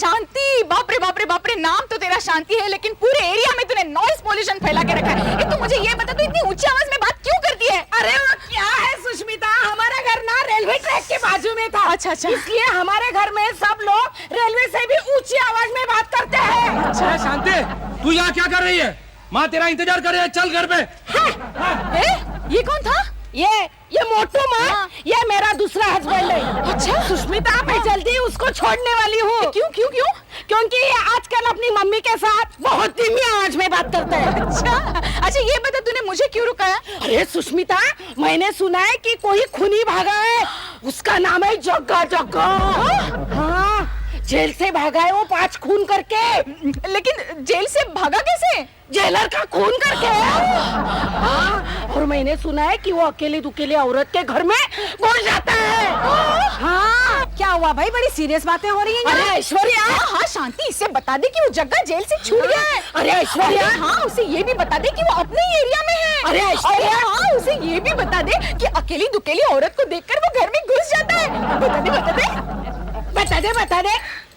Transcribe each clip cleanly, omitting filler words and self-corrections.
शांति, बाप रे बाप रे बाप रे, नाम तो तेरा शांति है लेकिन पूरे एरिया में तूने नॉइस पॉल्यूशन फैला के रखा है। तू मुझे ये बता, तू इतनी ऊंची आवाज में बात क्यों करती है? अरे वो क्या है सुष्मिता, हमारा घर ना रेलवे ट्रैक के बाजू में था। अच्छा अच्छा, इसलिए हमारे घर में सब लोग रेलवे से भी ऊंची आवाज में बात करते हैं। अच्छा शांति, तू यहाँ क्या कर रही है? माँ तेरा इंतजार कर रही है, चल घर पे। ये कौन था? ये मोटू माँ, ये मेरा दूसरा हस्बैंड है। अच्छा सुष्मिता, मैं जल्दी उसको छोड़ने वाली हूँ। क्यों क्यों क्यों? क्योंकि ये आजकल अपनी मम्मी के साथ बहुत धीमी आवाज में बात करता है। अच्छा ये बता, तूने मुझे क्यों रुकाया? अरे सुष्मिता, मैंने सुना है कि कोई खूनी भागा है, उसका नाम है जग्गा जग्गा। हाँ, जेल से भागा है वो 5 खून करके। लेकिन जेल से भागा कैसे? जेलर का खून करके। हाँ, और मैंने सुना है कि वो अकेली दुकेली औरत के घर में घुस जाता है। हाँ, क्या हुआ भाई, बड़ी सीरियस बातें हो रही हैं? अरे ऐश्वर्या, हाँ शांति, इससे बता दे कि वो जग्गा जेल से छूट गया है। अरे ऐश्वर्या, हाँ उसे ये भी बता दे कि वो अपने ही एरिया में है। अरे ऐश्वर्या, हाँ उसे ये भी बता दे कि अकेली दुकेली औरत को देखकर वो घर में घुस जाता है। बता दे बता दे बता दे बता दे,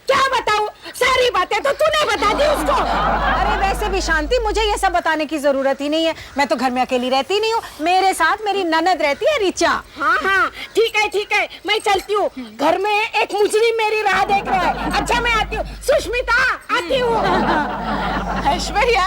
क्या बताऊं? सारी बातें तो तूने बता दी उसको। अरे वैसे भी शांति, मुझे ये सब बताने की जरूरत ही नहीं है। मैं तो घर में अकेली रहती नहीं हूँ, मेरे साथ मेरी ननद रहती है ऋचा। हाँ हाँ ठीक है, मैं चलती हूँ। घर में एक मुजरिम मेरी राह देख रहा है। अच्छा मैं आती हूँ। सुष्मिता, आती हूँ। ऐश्वर्या,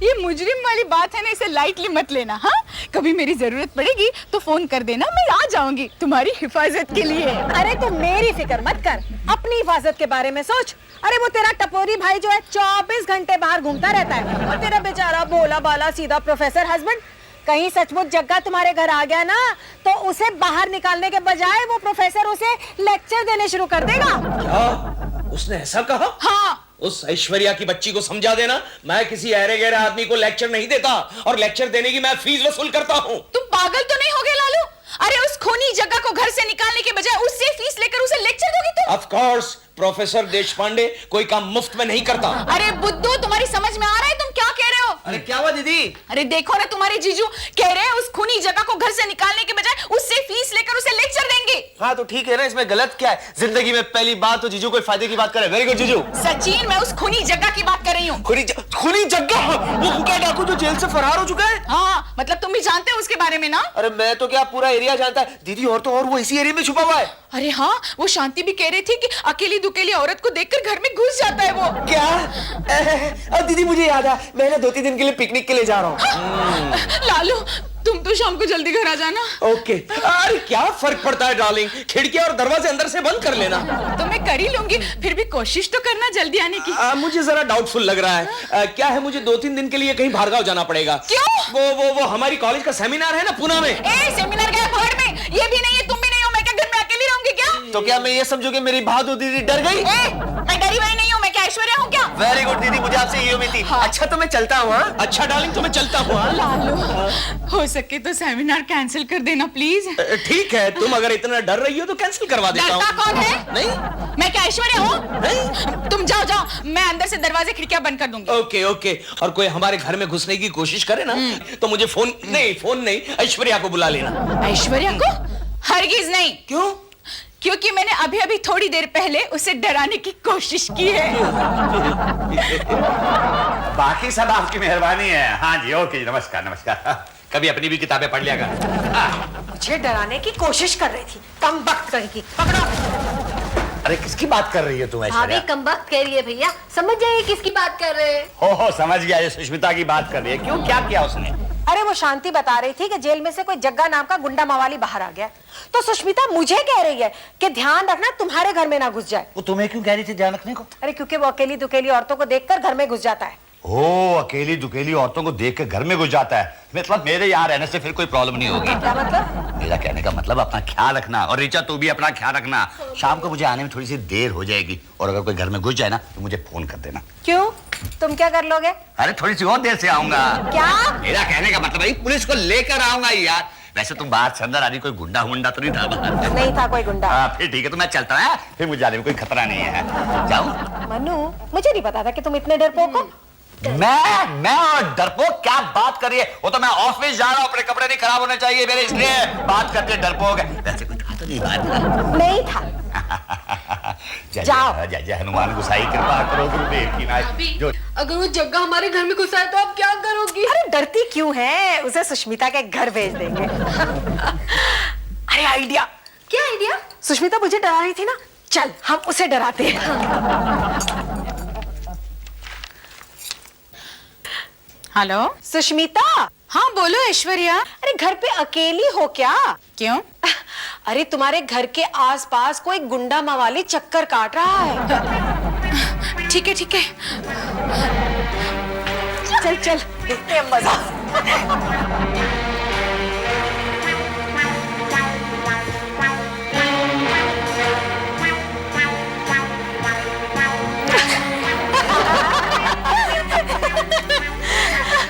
ये मुजरिम वाली बात है ना, इसे लाइटली मत लेना। हाँ, कभी मेरी जरूरत पड़ेगी तो फोन कर देना, मैं आ जाऊंगी तुम्हारी हिफाजत के लिए। अरे तू मेरी फिक्र मत कर, अपनी हिफाजत के बारे में सोच। अरे वो तेरा टपोरी भाई जो है 24 घंटे बाहर घूमता रहता है, और तेरा बेचारा भोला बाला सीधा प्रोफेसर हस्बैंड कहीं सचमुच जग्गा तुम्हारे घर आ गया ना, तो उसे बाहर निकालने के बजाय वो प्रोफेसर उसे लेक्चर देने शुरू कर देगा। क्या उसने ऐसा कहा? हाँ, उस ऐश्वर्या की बच्ची को समझा देना, मैं किसी अरे गहरे आदमी को लेक्चर नहीं देता, और लेक्चर देने की मैं फीस वसूल करता हूँ। तुम पागल तो नहीं हो गए लालू? अरे उस खूनी जगह को घर से निकालने के बजाय उससे फीस लेकर उसे लेक्चर दोगी तुम? ऑफ कोर्स, प्रोफेसर देशपांडे कोई काम मुफ्त में नहीं करता। अरे बुद्धू, तुम्हारी समझ में आ रहा है तुम क्या कह रहे हो? अरे क्या हुआ दीदी? अरे देखो ना, तुम्हारे जीजू कह रहे हैं उस खूनी जगह को घर से निकालने के बजाय उससे फीस लेकर उसे लेक्चर देंगे। हाँ तो ठीक है ना, इसमें गलत क्या है? जिंदगी में पहली बात तो जीजू कोई फायदे की बात करे। वेरी गुड जीजू। सचिन, मैं उस खूनी जगह की बात कर रही हूँ। खूनी जग्गा, वो कुका डाकू जो जेल से फरार हो चुका है। हाँ, मतलब तुम भी जानते हो उसके बारे में ना? अरे मैं तो क्या, पूरा एरिया जानता है दीदी, और तो और वो इसी एरिया में छुपा हुआ है। अरे हाँ, वो शांति भी कह रही थी कि अकेली दुकेली औरत को देखकर घर में घुस जाता है वो। क्या? अब दीदी मुझे याद है, मैं ना 2-3 दिन के लिए पिकनिक के लिए जा रहा हूँ। लालू, तुम तो शाम को जल्दी घर आ जाना। ओके। अरे क्या फर्क पड़ता है डार्लिंग, खिड़कियां और दरवाजे अंदर से बंद कर लेना। तो मैं कर ही लूंगी, फिर भी कोशिश तो करना जल्दी आने की। मुझे जरा डाउटफुल लग रहा है। क्या है, मुझे 2-3 दिन के लिए कहीं बाहर जाना पड़ेगा। क्यों? वो हमारी कॉलेज का सेमिनार है ना पुणे में। सेमिनार गया भाड़ में, ये भी नहीं है तुम भी नहीं हो, मैं क्या घर में अकेली रहूंगी क्या? तो क्या मैं ये समझू कि मेरी बहादुर दीदी डर गई? मैं डरी हुई नहीं हूँ, मैं क्या ऐश्वर्या हूँ क्या? वेरी गुड दीदी, मुझे आपसे ये उम्मीद थी। हाँ। अच्छा तो मैं चलता हूँ। अच्छा डार्लिंग, तो मैं चलता हूँ। लालू, हो सके तो सेमिनार कैंसिल कर देना प्लीज। ठीक है, तुम अगर इतना डर रही हो तो कैंसिल करवा देता हूँ। डरता कौन है? नहीं, मैं क्या ऐश्वर्या हूँ? नहीं। तुम जाओ जाओ, मैं अंदर से दरवाजे खिड़कियां बंद कर दूंगी। ओके ओके, और कोई हमारे घर में घुसने की कोशिश करे ना, तो मुझे फोन नहीं, ऐश्वर्या को बुला लेना। ऐश्वर्या को? हरगिज नहीं। क्यों? क्योंकि मैंने अभी अभी थोड़ी देर पहले उसे डराने की कोशिश की है। बाकी सब आपकी मेहरबानी है। हाँ जी, ओके, नमस्कार नमस्कार। कभी अपनी भी किताबें पढ़ लिया कर। मुझे डराने की कोशिश कर रही थी, कम वक्त करेगी। पकड़ो। अरे किसकी बात कर रही है तुम भाभी ऐश्वर्या? कम बात कह रही है भैया, समझ जाइए किसकी बात कर रहे हैं। हो समझ गया, ये सुष्मिता की बात कर रही है। क्यों, क्या किया उसने? अरे वो शांति बता रही थी कि जेल में से कोई जग्गा नाम का गुंडा मवाली बाहर आ गया, तो सुष्मिता मुझे कह रही है कि ध्यान रखना तुम्हारे घर में ना घुस जाए। वो तुम्हें क्यों कह रही थी ध्यान रखने को? अरे क्योंकि वो अकेली दुकेली औरतों को देखकर घर में घुस जाता है। ओ, अकेली दुकेली औरतों को देख के घर में घुस जाता है। मतलब मेरे यहाँ रहने से फिर कोई प्रॉब्लम नहीं होगी। क्या मतलब? मेरा कहने का मतलब अपना ख्याल रखना, और ऋचा तू भी अपना ख्याल रखना। शाम को मुझे आने में थोड़ी सी देर हो जाएगी, और अगर कोई घर में घुस जाए ना तो मुझे फोन कर देना। क्यों, तुम क्या कर लोगे? अरे थोड़ी सी और देर से आऊंगा। क्या? मेरा कहने का मतलब है पुलिस को लेकर आऊंगा यार। वैसे तुम बाहर से अंदर आ रही, कोई गुंडा हुंडा तो नहीं था बाहर? नहीं था कोई गुंडा। फिर ठीक है, तो मैं चलता हूँ। फिर मुझे जाने में कोई खतरा नहीं है। जाऊँ? मनु, मुझे नहीं पता था कि तुम इतने डरपोक हो। मैं और डरपोक क्या बात कर रही है? वो तो मैं ऑफिस जा रहा हूँ, अपने कपड़े नहीं खराब होने चाहिए मेरे, इसलिए बात करते डरपोक है। वैसे कोई था तो नहीं बात? नहीं था। जाओ। जय हनुमान गुसाई कृपा करो गुरुदेव की नाय भाभी, जो अगर वो जग्गा हमारे घर में घुसा है तो आप क्या करोगी? अरे डरती क्यों है, उसे सुष्मिता के घर भेज देंगे। अरे आइडिया, क्या आइडिया? सुष्मिता मुझे डरा रही थी ना, चल हम उसे डराते हैं। हेलो। सुष्मिता, हाँ बोलो ऐश्वर्या। अरे घर पे अकेली हो क्या? क्यों? अरे तुम्हारे घर के आसपास कोई गुंडा मवाली चक्कर काट रहा है। ठीक है ठीक है। चल चल देखते हैं मजा।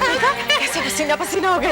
देखा कैसे पसीना पसीना हो गया।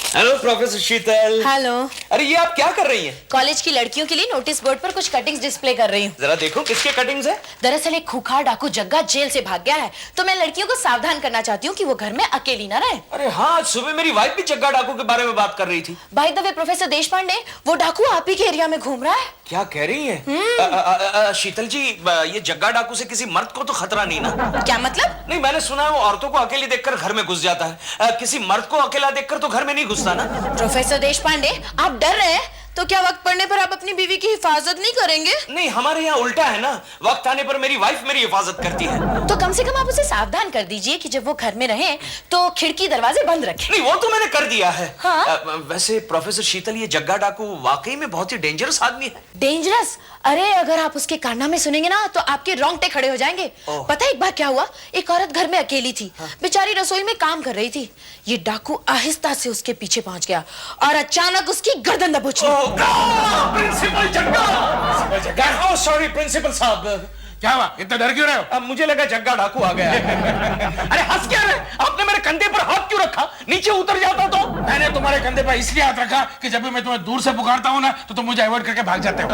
हेलो प्रोफेसर शीतल। हेलो। अरे ये आप क्या कर रही हैं? कॉलेज की लड़कियों के लिए नोटिस बोर्ड पर कुछ कटिंग्स डिस्प्ले कर रही हूँ। जरा देखो किसके कटिंग्स है। दरअसल एक खूंखार डाकू जग्गा जेल से भाग गया है, तो मैं लड़कियों को सावधान करना चाहती हूँ कि वो घर में अकेली ना रहे। अरे हाँ, आज सुबह मेरी वाइफ भी जग्गा डाकू के बारे में बात कर रही थी। By the way professor Deshpande, वो डाकू आप ही के एरिया में घूम रहा है। क्या कह रही हैं? शीतल जी, ये जग्गा डाकू से किसी मर्द को तो खतरा नहीं ना? क्या मतलब? नहीं, मैंने सुना है वो औरतों को अकेली देखकर घर में घुस जाता है। किसी मर्द को अकेला देखकर तो घर में नहीं घुसता ना? प्रोफेसर देशपांडे, आप डर रहे हैं तो क्या वक्त पड़ने पर आप अपनी बीवी की हिफाजत नहीं करेंगे? नहीं, हमारे यहाँ उल्टा है ना, वक्त आने पर मेरी वाइफ मेरी हिफाजत करती है। तो कम से कम आप उसे सावधान कर दीजिए कि जब वो घर में रहे तो खिड़की दरवाजे बंद रखें। नहीं, वो तो मैंने कर दिया है। हाँ? वैसे प्रोफेसर शीतल, ये जग्गा डाकू वाकई में बहुत ही डेंजरस आदमी है। डेंजरस? अरे अगर आप उसके कारनामे सुनेंगे ना तो आपके रोंगटे खड़े हो जाएंगे। पता है एक बार क्या हुआ? एक औरत घर में अकेली थी, बेचारी रसोई में काम कर रही थी। ये डाकू आहिस्ता से उसके पीछे पहुंच गया और अचानक उसकी गर्दन दबोच ली। प्रिंसिपल जग्गा। सॉरी प्रिंसिपल साहब। क्या हुआ, इतना डर क्यों रहे हो? अब मुझे लगा जग्गा डाकू आ गया है। अरे हंस क्या रहे? आपने मेरे कंधे पर हाथ क्यों रखा? नीचे उतर जाता तो। मैंने तुम्हारे कंधे पर इसलिए हाथ रखा कि जब भी मैं तुम्हें दूर से पुकारता हूँ ना तो तुम मुझे अवॉइड करके भाग जाते हो।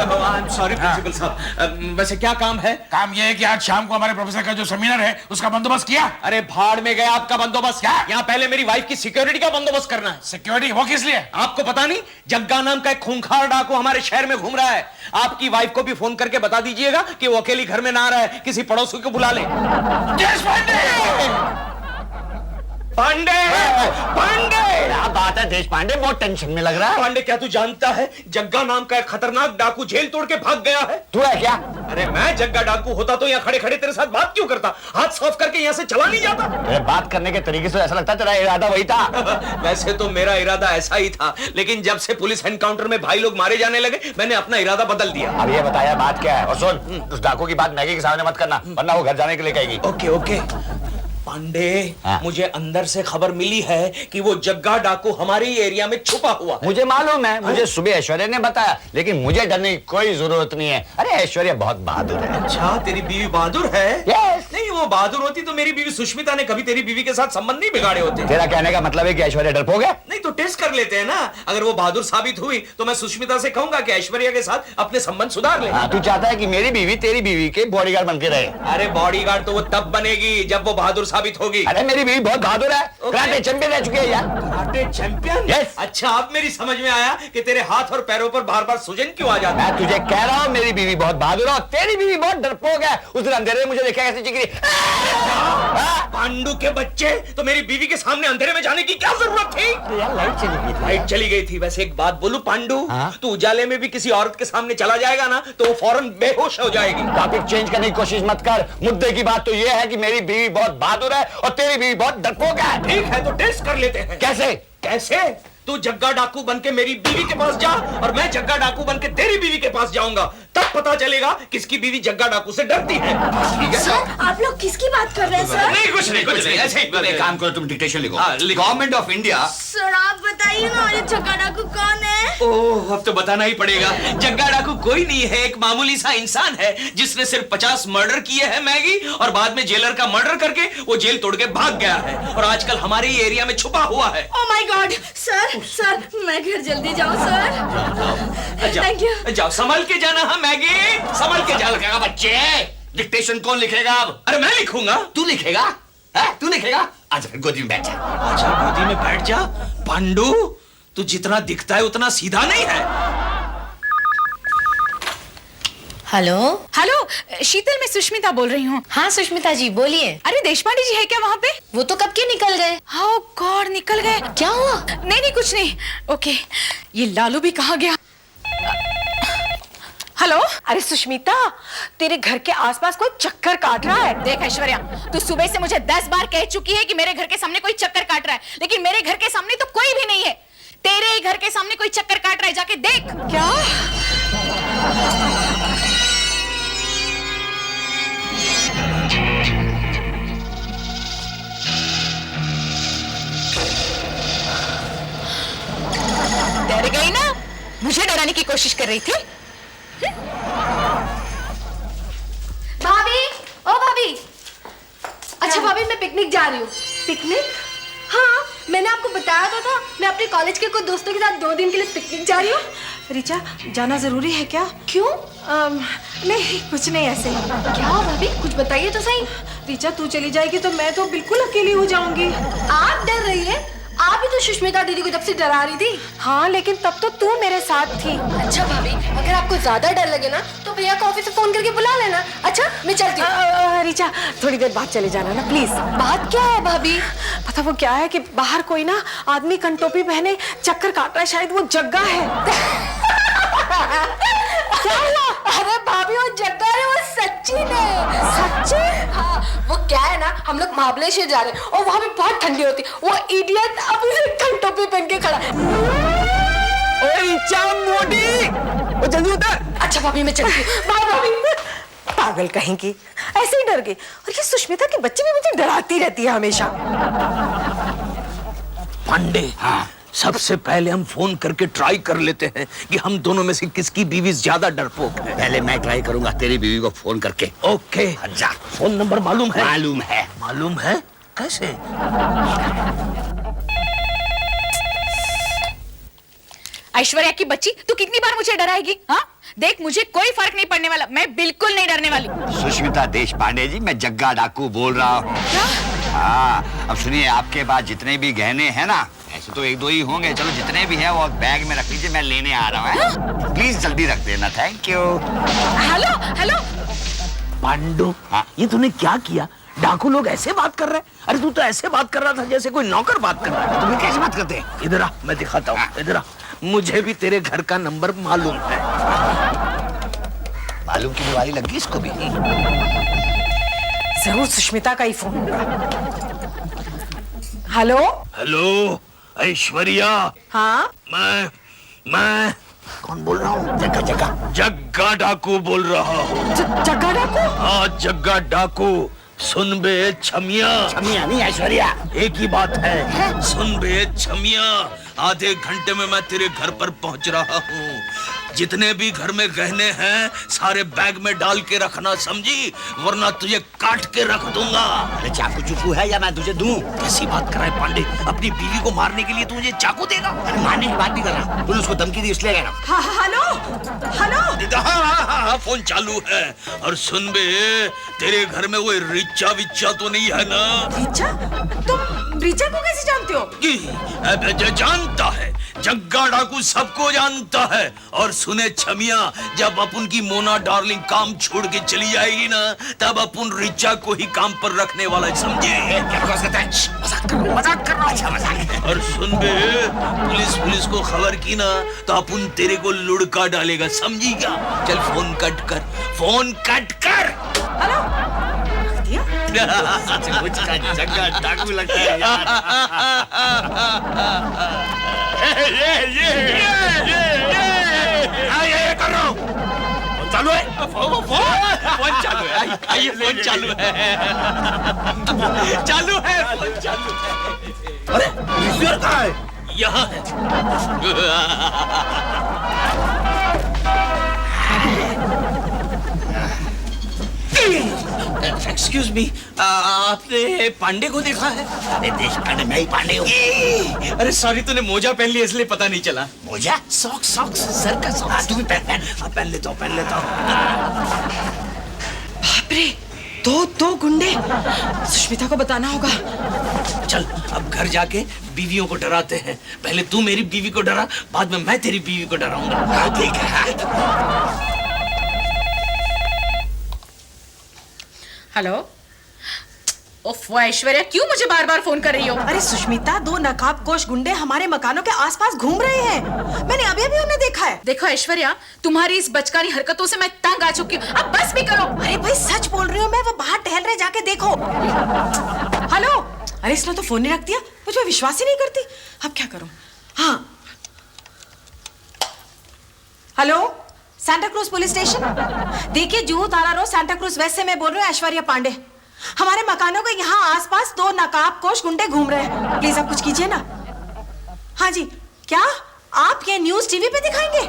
सॉरी प्रिंसिपल साहब। वैसे क्या काम है? काम यह है कि आज शाम को हमारे प्रोफेसर का जो सेमिनार है उसका बंदोबस्त किया। अरे भाड़ में गया आपका बंदोबस्त। क्या? यहाँ पहले मेरी वाइफ की सिक्योरिटी का बंदोबस्त करना है। सिक्योरिटी वो किस लिए? आपको पता नहीं, जग्गा नाम का एक खूंखार डाकू हमारे शहर में घूम रहा है। आपकी वाइफ को भी फोन करके बता दीजिएगा कि वो अकेली घर में ना रहे, किसी पड़ोसी को बुला ले। देशपांडे! पांडे! पांडे! क्या बात है देशपांडे, बहुत टेंशन में लग रहा है। पांडे, क्या तू जानता है जग्गा नाम का एक खतरनाक डाकू जेल तोड़ के भाग गया है? तू है क्या? अरे मैं जग्गा डाकू होता तो यहाँ खड़े खड़े तेरे साथ बात क्यों करता? हाथ साफ करके यहाँ से चला नहीं जाता? तेरे बात करने के तरीके से ऐसा लगता तेरा इरादा वही था। वैसे तो मेरा इरादा ऐसा ही था, लेकिन जब से पुलिस एनकाउंटर में भाई लोग मारे जाने लगे, मैंने अपना इरादा बदल दिया। अब ये बताया बात क्या है? और सुन, उस डाकू की बात मैगी के सामने मत करना, वरना वो घर जाने के लिए कहेगी। Okay okay. पांडे, हाँ। मुझे अंदर से खबर मिली है कि वो जग्गा डाकू हमारे ही एरिया में छुपा हुआ है। मुझे मालूम है, मुझे सुबह ऐश्वर्या ने बताया, लेकिन मुझे डरने की कोई जरूरत नहीं है। अरे ऐश्वर्या बहुत बहादुर है। अच्छा, तेरी बीवी बहादुर है? Yes. नहीं, वो बहादुर होती तो मेरी बीवी सुष्मिता ने कभी तेरी बीवी के साथ संबंध नहीं बिगाड़े होते। तेरा कहने का मतलब है कि ऐश्वर्या डरपोक है? नहीं तो टेस्ट कर लेते हैं ना। अगर वो बहादुर साबित हुई तो मैं सुष्मिता से कहूंगा कि ऐश्वर्या के साथ अपने संबंध सुधार ले। हाँ, तू चाहता है कि मेरी बीवी तेरी बीवी के बॉडीगार्ड बन के रहे? अरे बॉडीगार्ड तो वो तब बनेगी जब वो बहादुर साबित होगी। अरे मेरी बीवी बहुत बहादुर है, कराटे चैंपियन रह चुकी है यार। Karate champion? Yes. अच्छा, अब मेरी समझ में आया कि तेरे हाथ और पैरों पर बार बार सूजन क्यों आ जाता है। मैं तुझे कह रहा हूँ मेरी बीवी बहुत बहादुर है और तेरी बीवी बहुत डरपोक है। उस दिन अंधेरे में मुझे देखा कैसे चिकरी। पांडु के बच्चे, तो मेरी बीवी के सामने अंधेरे में जाने की क्या जरूरत थी? यार लाइट चली गई थी। लाइट चली गई थी। वैसे एक बात बोलूं पांडु, हाँ? तू उजाले में भी किसी औरत के सामने चला जाएगा ना तो वो फौरन बेहोश हो जाएगी। टॉपिक चेंज करने की कोशिश मत कर। मुद्दे की बात तो ये है कि मेरी बीवी बहुत बहादुर है और तेरी बीवी बहुत डरपोक है। ठीक है, तो टेस्ट कर लेते हैं। कैसे? कैसे? तू जग्गा डाकू बनके मेरी बीवी के पास जा और मैं जग्गा डाकू बनके तेरी बीवी के पास जाऊंगा, तब पता चलेगा किसकी बीवी जग्गा डाकू से डरती है। ठीक है? सर, आप लोग किसकी बात कर रहे हैं सर? नहीं, कुछ नहीं, ऐसे ही। एक काम करो, तुम डिक्टेशन लिखो। हाँ, लिखो। Government of India. सर आप बताइए ना, ये जग्गा डाकू कौन है? ओह, अब तो बताना ही पड़ेगा। जग्गा डाकू कोई नहीं है, एक मामूली सा इंसान है जिसने सिर्फ 50 मर्डर किए हैं मैगी, और बाद में जेलर का मर्डर करके वो जेल तोड़ के भाग गया है और आजकल हमारे ही एरिया में छुपा हुआ है। Oh my God! सर मैं घर जल्दी जाऊं सर? Thank you. जाओ, संभल के जाना। हाँ मैगी, संभल के जा। बच्चे, डिक्टेशन कौन लिखेगा अब? अरे मैं लिखूंगा। तू लिखेगा? है? तू लिखेगा? आजा गोदी में बैठ जा। अच्छा, गोदी में बैठ जा। पांडु, तू जितना दिखता है उतना सीधा नहीं है। हेलो। हेलो शीतल, मैं सुष्मिता बोल रही हूँ। हाँ सुष्मिता जी बोलिए। अरे देशपांडे जी है क्या वहाँ पे? वो तो कब के निकल गए। ओह गॉड, निकल गए। क्या हुआ? नहीं नहीं कुछ नहीं। ओके, ये लालू भी कहाँ गया? हेलो। अरे सुष्मिता, तेरे घर के आसपास कोई चक्कर काट रहा है। देख ऐश्वर्या, तू सुबह से मुझे 10 बार कह चुकी है कि मेरे घर के सामने कोई चक्कर काट रहा है, लेकिन मेरे घर के सामने तो कोई भी नहीं है। तेरे ही घर के सामने कोई चक्कर काट रहा है, जाके देख। क्या? डर गई ना? मुझे डराने की कोशिश कर रही थी। भाभी, ओ भाभी। अच्छा भाभी, मैं पिकनिक जा रही हूँ। पिकनिक? हाँ, मैंने आपको बताया तो था, मैं अपने कॉलेज के कुछ दोस्तों के साथ 2 दिन के लिए पिकनिक जा रही हूँ। रिचा, जाना जरूरी है क्या? क्यों? नहीं कुछ नहीं, ऐसे ही। क्या हो भाभी, कुछ बताइए तो सही। रिचा, तू चली जाएगी तो मैं तो बिल्कुल अकेली हो जाऊंगी। आप डर रही है? आप ही तो सुष्मिता दीदी को जब से डरा रही थी। हाँ, लेकिन तब तो तू मेरे साथ थी। अच्छा भाभी, अगर आपको ज्यादा डर लगे ना तो भैया को ऑफिस से फोन करके बुला लेना। अच्छा मैं चलती हूँ। रिचा, थोड़ी देर बाद चले जाना ना प्लीज। बात क्या है भाभी? पता वो क्या है कि बाहर कोई ना आदमी कंटोपी पहने चक्कर काट रहा है, शायद वो जग्गा है। क्या हुआ? अरे भाभी, वो जग्गा है, वो सचिन है। सचिन? हाँ, वो क्या है ना, हम लोग महाबलेश्वर जा रहे हैं और वहाँ पे बहुत ठंडी होती है। वो इडियट अभी से टोपी पहन के खड़ा है। ओए रिचा मोटी, ओ जल्दी उतर। अच्छा भाभी, मैं चलती हूँ। बाय भाभी। पागल कहेंगी, ऐसे ही डर गई। और ये सुष्मिता की बच्ची भी मुझे डराती रहती है हमेशा। पांडे, हाँ, सबसे पहले हम फोन करके ट्राई कर लेते हैं कि हम दोनों में से किसकी बीवी ज्यादा डरपोक है। पहले मैं ट्राई करूंगा तेरी बीवी को फोन करके। ओके, अच्छा, फोन नंबर मालूम है? मालूम है। मालूम है? कैसे? ऐश्वर्या की बच्ची, तू कितनी बार मुझे डराएगी? हाँ देख, मुझे कोई फर्क नहीं पड़ने वाला, मैं बिल्कुल नहीं डरने वाली। सुष्मिता देशपांडे जी, मैं जग्गा डाकू बोल रहा हूँ। हाँ, अब सुनिए, आपके पास जितने भी गहने हैं ना, ऐसे तो 1-2 ही होंगे, चलो जितने भी हैं वो बैग में रख लीजिए, मैं लेने आ रहा हूँ। प्लीज जल्दी रख देना। Thank you. Hello hello. Pandu, हाँ? ये तूने क्या किया? डाकू लोग ऐसे बात कर रहे हैं? अरे तू तो ऐसे बात कर रहा था जैसे कोई नौकर बात कर रहा है। तुम्हें कैसे बात करते हैं? इधर आ, मैं दिखाता हूँ। इधर आ, मुझे भी तेरे घर का नंबर मालूम है। मालूम की दिवाली लगी इसको भी। जरूर सुष्मिता का ही फोन। हेलो। हेलो ऐश्वर्या। हाँ, मैं कौन बोल रहा हूँ? जग्गा डाकू बोल रहा हूँ। जग्गा डाकू? हाँ, जग्गा डाकू। सुन बे छमिया। छमिया नहीं, ऐश्वर्या। एक ही बात है। सुन बे छमिया, आधे घंटे में मैं तेरे घर पर पहुंच रहा हूँ। जितने भी घर में गहने हैं सारे बैग में डाल के रखना, समझी? वरना तुझे काट के रख दूंगा। अरे चाकू चुकू है या मैं तुझे दूं? कैसी बात कर रहा है पांडे? अपनी बीवी को मारने के लिए तू मुझे चाकू देगा? अरे मारने की बात नहीं कर रहा, तूने उसको धमकी दी इसलिए कह रहा हूं। हाँ, हेलो हेलो। हाँ, फोन चालू है। और सुन बे, तेरे घर में वो रिचा विच्चा तो नहीं है ना? रिचा? तुम रिचा को कैसे जानते हो? जानता है, जग्गा डाकू सबको जानता है। और सुने छमिया, जब अपन की मोना डार्लिंग काम छोड़ के चली जाएगी ना, तब अपन रिचा को ही काम पर रखने वाला, समझे? मजाक कर रहा हूं। अच्छा मजाक। और सुन बे, पुलिस को खबर की ना तो अपन तेरे को लुढ़का डालेगा, समझी क्या? चल फोन कट कर, फोन कट कर। सचमुच का जग्गा डाकू लगता है यार। ये कर रहा हूँ। फोन चालू है। फोन चालू है। आइए, फोन चालू है। चालू है, फोन चालू है। अरे रिसीवर कहाँ है? यहाँ है। एक्सक्यूज मी, आपने पांडे को देखा है? अरे देशपांडे, मैं ही पांडे हूँ। अरे सॉरी, तूने मोजा पहन लिया इसलिए पता नहीं चला। मोजा? सॉक्स सर का सॉक्स। तू भी पहन। पहन लेता हूँ। बाप रे, दो गुंडे। सुष्मिता को बताना होगा। चल अब घर जाके बीवियों को डराते हैं। पहले तू मेरी बीवी को डरा, बाद में मैं तेरी बीवी को डराऊंगा। ठीक है। हेलो। ओफ ऐश्वर्या, क्यों मुझे बार बार फोन कर रही हो? अरे सुष्मिता, 2 नकाबपोश गुंडे हमारे मकानों के आसपास घूम रहे हैं। मैंने अभी उन्हें देखा है। देखो ऐश्वर्या, तुम्हारी इस बचकानी हरकतों से मैं तंग आ चुकी हूँ। अब बस भी करो। अरे भाई सच बोल रही हूँ मैं, वो बाहर टहल रहे, जाके देखो। हेलो। अरे इसने तो फोन नहीं रख दिया, मुझ पर विश्वास ही नहीं करती। अब क्या करूं? हाँ hello, Santa cruise police station. देखिए, जुहू तारा रोड, सांता क्रूज वेस्ट से मैं बोल रही हूँ ऐश्वर्या पांडे। हमारे मकानों के यहाँ आसपास 2 नकाबपोश गुंडे घूम रहे हैं। प्लीज आप कुछ कीजिए ना। हाँ जी। क्या आप ये न्यूज टीवी पे दिखाएंगे?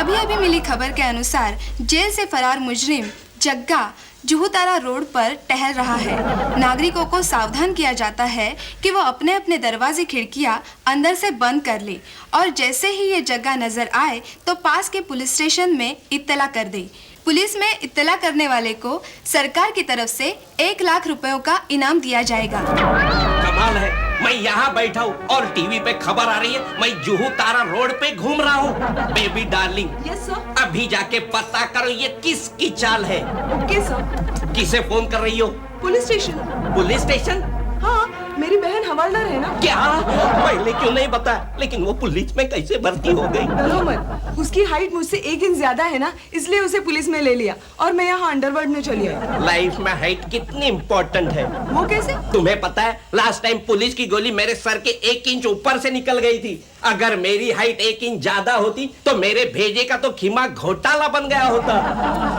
अभी अभी मिली खबर के अनुसार जेल से फरार मुजरिम जग्गा जुहू तारा रोड पर टहल रहा है। नागरिकों को सावधान किया जाता है कि वो अपने अपने दरवाजे खिड़कियां अंदर से बंद कर ले और जैसे ही ये जग्गा नजर आए तो पास के पुलिस स्टेशन में इत्तला कर दे। पुलिस में इत्तला करने वाले को सरकार की तरफ से 1 लाख रुपयों का इनाम दिया जाएगा। कमाल है, मैं यहाँ बैठा हूँ और टीवी पे खबर आ रही है मैं जुहू तारा रोड पे घूम रहा हूँ। Baby darling, yes sir. अभी जाके पता करो ये किसकी चाल है। Okay sir. किसे फोन कर रही हो? Police station. Police station? हाँ, मेरी बहन हवलदार है ना। क्या? पहले क्यों नहीं बताया? लेकिन वो पुलिस में कैसे भर्ती हो गई? डरो मत, उसकी हाइट मुझसे 1 इंच ज्यादा है ना, इसलिए उसे पुलिस में ले लिया और मैं यहाँ अंडरवर्ल्ड में चली आई। लाइफ में हाइट कितनी इम्पोर्टेंट है। वो कैसे? तुम्हें पता है, लास्ट टाइम पुलिस की गोली मेरे सर के 1 इंच ऊपर से निकल गई थी। अगर मेरी हाइट 1 इंच ज्यादा होती तो मेरे भेजे का तो खीमा घोटाला बन गया होता।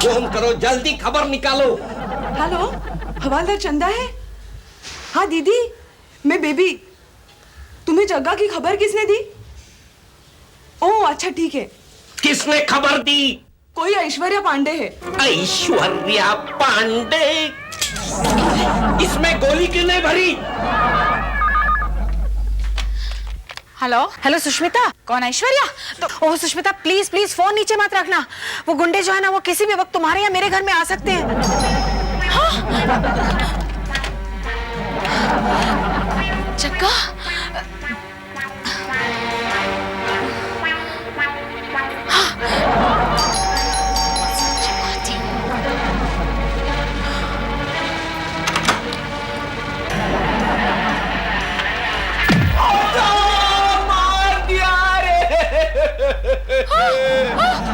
फोन करो, जल्दी खबर निकालो। हेलो, हवलदार चंदा है? हाँ दीदी, मैं बेबी। तुम्हें जग्गा की खबर किसने दी? ओह अच्छा ठीक है। किसने खबर दी? कोई ऐश्वर्या पांडे है। ऐश्वर्या पांडे? इसमें गोली क्यों नहीं भरी? हेलो। हेलो सुष्मिता। कौन ऐश्वर्या? ओह सुष्मिता, प्लीज प्लीज फोन नीचे मत रखना। वो गुंडे जो है ना, वो किसी भी वक्त तुम्हारे या मेरे घर में आ सकते हैं। जग्गा,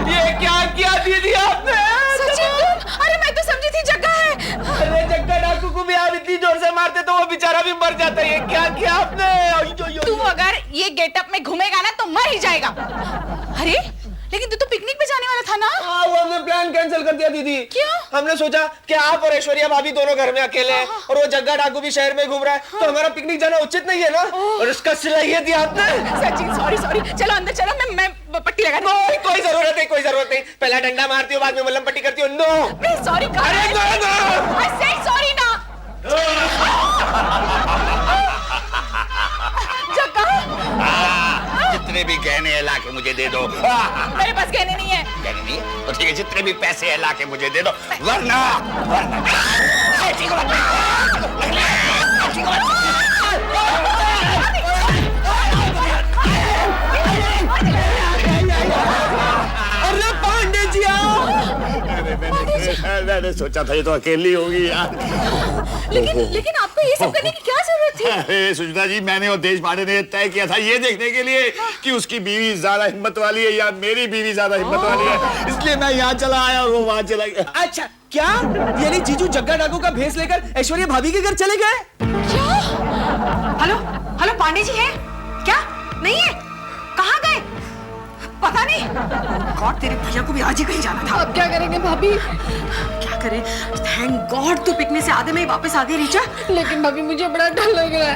ये क्या किया दीदी आपने? सचिन तुम? अरे मैं तो समझी थी जग्गा है। अरे जग्गा डाकू को भी आप इतनी जोर से मारते तो वो बेचारा भी मर जाता है। ये क्या किया आपने? तू अगर ये गेटअप में घूमेगा ना तो मर ही जाएगा। अरे लेकिन तू तो पिकनिक पे जाने वाला था ना? हाँ, वो हमने प्लान कैंसिल कर दिया दीदी। क्यों? हमने सोचा कि आप और ऐश्वर्या भाभी दोनों घर में अकेले हैं और वो जग्गा डाकू भी शहर में घूम रहा है, तो हमारा पिकनिक जाना उचित नहीं है ना। और इसका सिला ये दिया आपने। सचिन सॉरी, चलो अंदर चलो, मैं पट्टी लगा। कोई जरूरत नहीं। पहला डंडा मारती हो, बाद में मलहम पट्टी करती हो। No sorry. अरे नो। I said sorry ना। जितने भी गहने ला के मुझे दे दो। मेरे पास गहने नहीं है। गहने नहीं है? तो ठीक है, जितने भी पैसे ला के मुझे दे दो, वरना अरे पांडे जी आओ। मैंने सोचा था ये तो अकेली होगी यार। लेकिन आपको ये सब करने की क्या जरूरत थी? अरे सुष्मिता जी, मैंने और देश पांडे ने तय किया था ये देखने के लिए कि उसकी बीवी ज्यादा हिम्मत वाली है या मेरी बीवी ज्यादा हिम्मत वाली है, इसलिए मैं यहाँ चला आया और वो वहाँ चला गया। अच्छा, क्या यानी जीजू जग्गा डाकू का भेष लेकर ऐश्वर्या भाभी के घर चले गए? हेलो पांडे जी है क्या? नहीं है? कहाँ गए? पता नहीं। गॉड, तेरे भैया को भी आज ही कहीं जाना था। अब क्या करेंगे भाभी? क्या करें? थैंक गॉड तू पिकनिक से आधे में ही वापस आ गई रीचा। लेकिन भाभी मुझे बड़ा डर लग रहा है।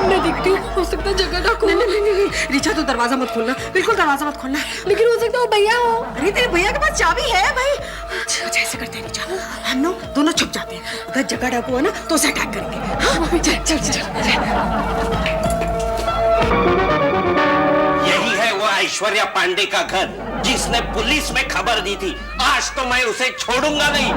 मैं देखती हूँ, हो सकता है जग्गा डाकू। नहीं रीचा, तू दरवाजा मत खोलना, बिल्कुल दरवाजा मत खोलना। लेकिन हो सकता है वो भैया हो। अरे तेरे भैया के पास चाबी है भाई। अच्छा ऐसे करते हैं रीचा, हम लोग दोनों छुप जाते हैं। अगर जग्गा डाकू है ना तो उसे अटैक करेंगे। हाँ भाभी, चल। ऐश्वर्या पांडे का घर जिसने पुलिस में खबर दी थी, आज तो मैं उसे छोड़ूंगा नहीं।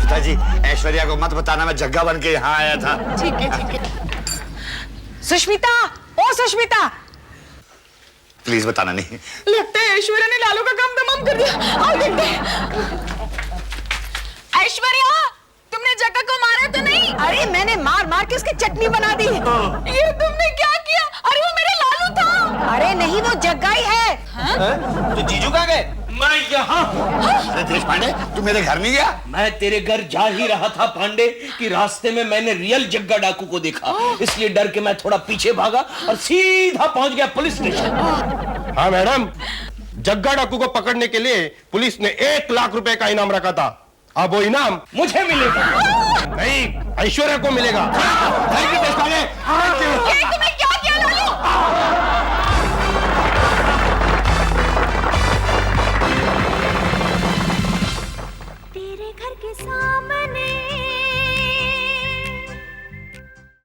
सुधा जी, ऐश्वर्या को मत बताना मैं जग्गा बन के यहाँ आया था। ठीक है। सुष्मिता, ओ सुष्मिता, प्लीज बताना नहीं। लगता है ऐश्वर्या ने लालू का काम तमाम कर दिया। आओ देखते हैं। ऐश्वर्या, तुमने जग्गा को मारा तो नहीं? अरे मैंने मार मार के उसकी चटनी बना दी। ये तुमने क्या किया? अरे वो मेरा लालू था। अरे नहीं, वो जग्गा ही है। तो जीजू कहाँ गए? मैं यहाँ। अरे देश पांडे, तू मेरे घर नहीं गया? मैं तेरे घर जा ही रहा था पांडे कि रास्ते में मैंने रियल जग्गा डाकू को देखा, इसलिए डर के मैं थोड़ा पीछे भागा और सीधा पहुंच गया पुलिस स्टेशन। हाँ मैडम, जग्गा डाकू को पकड़ने के लिए पुलिस ने 1 लाख रुपए का इनाम रखा था। अब वो इनाम मुझे मिलेगा नहीं, ऐश्वर्या को मिलेगा। थैंक यू देश पांडे। ये तुमने